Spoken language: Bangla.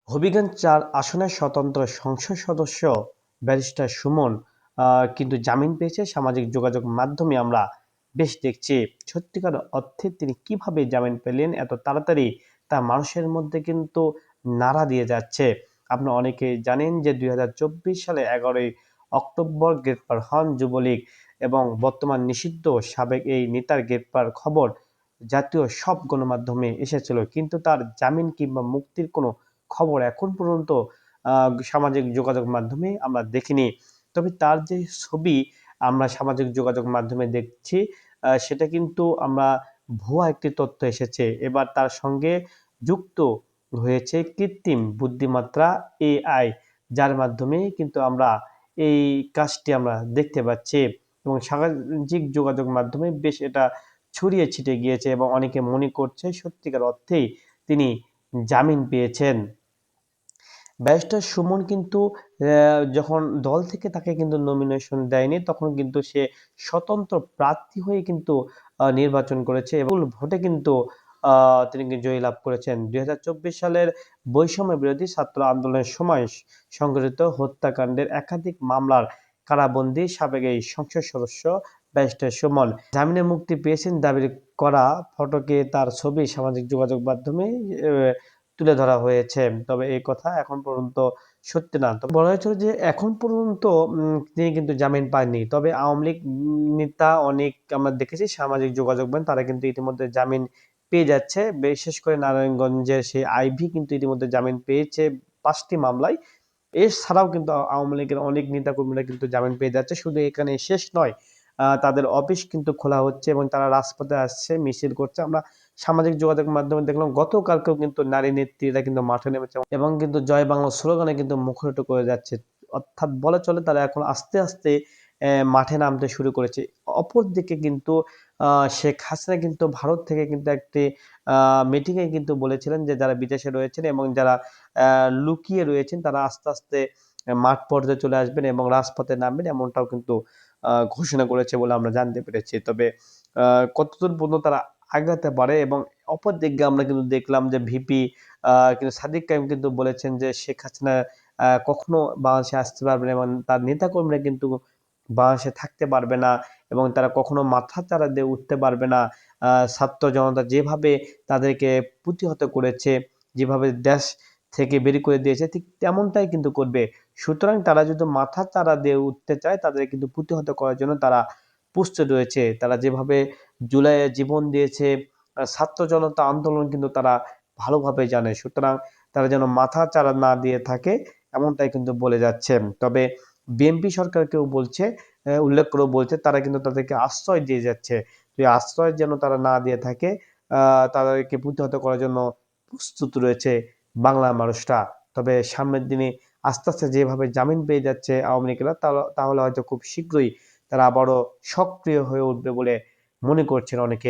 হবিগঞ্জ ৪ আসনের স্বতন্ত্র সংসদ সদস্য ব্যারিস্টার সুমন কিন্তু জামিন পেয়েছে। সামাজিক যোগাযোগ মাধ্যমে আমরা বেশ দেখছি। সত্যিকার অর্থে তিনি কিভাবে জামিন পেলেন এত তাড়াতাড়ি, তা মানুষের মধ্যে কিন্তু নাড়া দিয়ে যাচ্ছে। আপনারা অনেকেই জানেন যে ২০২৪ সালে ১১ই অক্টোবর গ্রেপ্তার হন যুবলীগ এবং বর্তমান নিষিদ্ধ সাবেক এই নেতার গ্রেপ্তার খবর জাতীয় সব গণমাধ্যমে এসেছিল, কিন্তু তার জামিন কিংবা মুক্তির কোনো খবর এখন পর্যন্ত সামাজিক যোগাযোগ মাধ্যমে আমরা দেখিনি। তবে তার যে ছবি আমরা সামাজিক যোগাযোগ মাধ্যমে দেখছি, সেটা কিন্তু আমরা ভুয়া একটি তথ্য এসেছে। এবার তার সঙ্গে যুক্ত হয়েছে কৃত্রিম বুদ্ধিমত্তা AI, যার মাধ্যমে কিন্তু আমরা এই কাজটি আমরা দেখতে পাচ্ছি এবং সামাজিক যোগাযোগ মাধ্যমে বেশ এটা ছড়িয়ে ছিটিয়ে গিয়েছে এবং অনেকে মনে করছে সত্যিকার অর্থেই তিনি জামিন পেয়েছেন। ব্যারিস্টার সুমন কিন্তু যখন দল থেকে তাকে কিন্তু নমিনেশন দেয়নি, তখন কিন্তু সে স্বতন্ত্র প্রার্থী হয়ে কিন্তু নির্বাচন করেছে এবং ভোটে কিন্তু তিনি জয়লাভ করেছেন। ২০২৪ সালের বৈষম্য বিরোধী ছাত্র আন্দোলনের সময় সংঘটিত হত্যাকাণ্ডের একাধিক মামলার কারাবন্দী সাবেক এই সংসদ সদস্য ব্যারিস্টার সুমন জামিনে মুক্তি পেয়েছেন দাবি করা ফটোকে তার ছবি সামাজিক যোগাযোগ মাধ্যমে তুলে ধরা হয়েছে। তবে এই কথা এখন পর্যন্ত সত্যি না। তবে বলা হয়েছিল যে এখন পর্যন্ত তিনি কিন্তু জামিন পাননি। তবে আওয়ামী লীগ নেতা অনেক আমরা দেখেছি সামাজিক যোগাযোগ মাধ্যমে তারা কিন্তু ইতিমধ্যে জামিন পেয়ে যাচ্ছে। বিশেষ করে নারায়ণগঞ্জের সেই আইভী কিন্তু ইতিমধ্যে জামিন পেয়েছে ৫ টি মামলায়। এছাড়াও কিন্তু আওয়ামী লীগের অনেক নেতাকর্মীরা কিন্তু জামিন পেয়ে যাচ্ছে। শুধু এখানে শেষ নয়, তাদের অফিস কিন্তু খোলা হচ্ছে এবং তারা রাজপথে আসছে, মিছিল করছে। আমরা সামাজিক যোগাযোগ মাধ্যমে দেখলাম গতকালকেও কিন্তু নারী নেত্রীরা কিন্তু মাঠে নেমেছে এবং কিন্তু জয় বাংলা স্লোগানে কিন্তু মুখরিত করে যাচ্ছে। অর্থাৎ বলা চলে তারা এখন আস্তে আস্তে মাঠে নামতে শুরু করেছে। অপরদিকে কিন্তু শেখ হাসিনা কিন্তু ভারত থেকে কিন্তু একটি মিটিংয়ে কিন্তু বলেছিলেন যে যারা বিদেশে রয়েছেন এবং যারা লুকিয়ে রয়েছেন তারা আস্তে আস্তে মাঠ পর্যায়ে চলে আসবেন এবং রাজপথে নামবেন, এমনটাও কিন্তু ঘোষণা করেছে বলে আমরা জানতে পেরেছি। তবে কতদূর পর্যন্ত তারা আগাতে পারে এবং অপরদিকে আমরা কিন্তু দেখলাম যে ভিপি কিন্তু সাদিক কায়েম কিন্তু বলেছেন যে শেখ হাসিনা কখনো বাংলাদেশে আসতে পারবে না এবং তার নেতাকর্মীরা কিন্তু বাংলাদেশে থাকতে পারবে না এবং তারা কখনো মাথাচাড়া দিয়ে উঠতে পারবে না। ছাত্র জনতা যেভাবে তাদেরকে প্রতিহত করেছে, যেভাবে দেশ থেকে বের করে দিয়েছে, ঠিক তেমনটাই কিন্তু করবে। সুতরাং তারা যদি মাথাচাড়া দিয়ে উঠতে চায় তাদের কিন্তু প্রতিহত করার জন্য তারা প্রস্তুত রয়েছে। তারা যেভাবে জুলাইয়ে জীবন দিয়েছে, ছাত্র জনতা আন্দোলন কিন্তু তারা ভালোভাবে জানে। সুতরাং তারা যেন মাথাচাড়া না দিয়ে থাকে, এমনটাই কিন্তু বলে যাচ্ছে। তবে বিএনপি সরকারকেও বলছে, উল্লেখ করে বলছে তারা কিন্তু তাদেরকে আশ্রয় দিয়ে যাচ্ছে। তো এই আশ্রয় যেন তারা না দিয়ে থাকে, তাদেরকে প্রতিহত করার জন্য প্রস্তুত রয়েছে বাংলার মানুষরা। তবে সামনের দিনে আস্তে আস্তে যেভাবে জামিন পেয়ে যাচ্ছে আওয়ামী লীগেরা, তাহলে হয়তো খুব শীঘ্রই তারা আবারও সক্রিয় হয়ে উঠবে বলে মনে করছেন অনেকে।